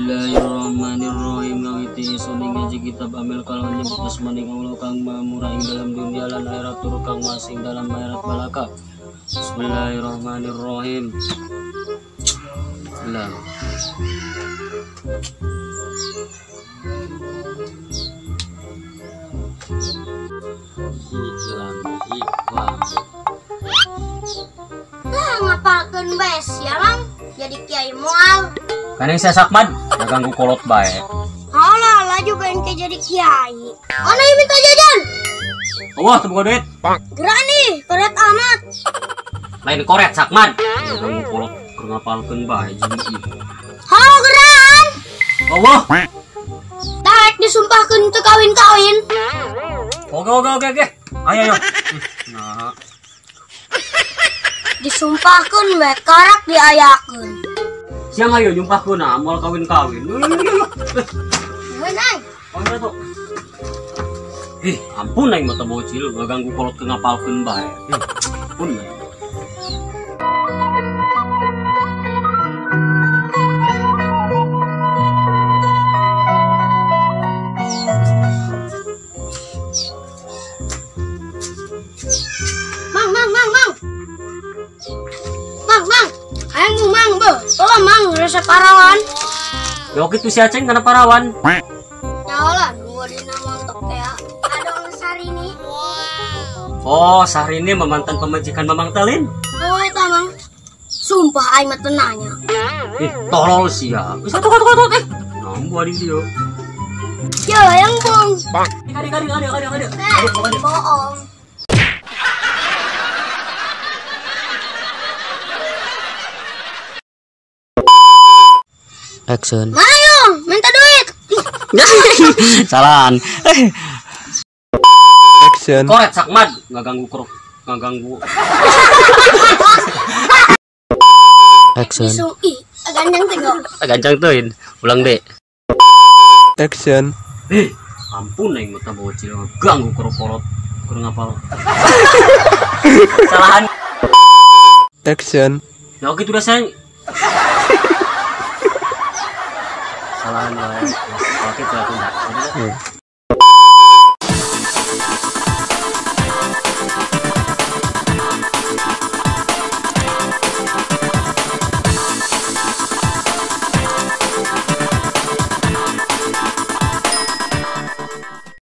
Bismillahirrahmanirrahim. Ngawiti suning ngaji kitab amil kalau nyebut asmaning Allah kang mamurah ing dalam dunia lan akhirat tur kang masing dalam akhirat balaka. Bismillahirrahmanirrahim. Bismillah. Ngapalkeun bae sia Mang jadi kiai moal. Kaneng saya Sakman ngaganggu kolot bae. Alah laju pengen jadi kiai. Ana yang minta jajan. Allah temu duit. Gerak nih, keret amat. Lain koret Sakman. Ngaganggu kolot keur ngapalkeun bae jadi. Halo geran. Allah. Taek disumpahkeun teu kawin-kawin. Oke. Ayo. Nah. Disumpahkeun we karak diayakeun. Siang ayo nyumpahkeun moal kawin-kawin. Beunang. Mana tuh? Ampun aing mata bocil ngaganggu kolot ke ngapalkeun bae. Ampun. Ayo Mang, tolong Mang, resep parawan. Yo kitu si Aceng kana parawan. Nyalah, dua dina montok teh. Ada Sarini. Oh, Sarini memantan pemajikan Mamang Telin. Oh, eta Mang. Sumpah aing mah teu nanya. Tolol sia. Bisa tuh. Nambu adi dia. Yo, yang bung. Kali. Bohong. Action. Mayo, minta duit. Salaan. Action. Koret Sakman ngaganggu. Action. Isung ganjang tengok. Gancang tuin. Ulang deh. Action. Ampun aing mata bocil ganggu kolot keur ngapal. Salahan. Action. Ya gitu dah sayang.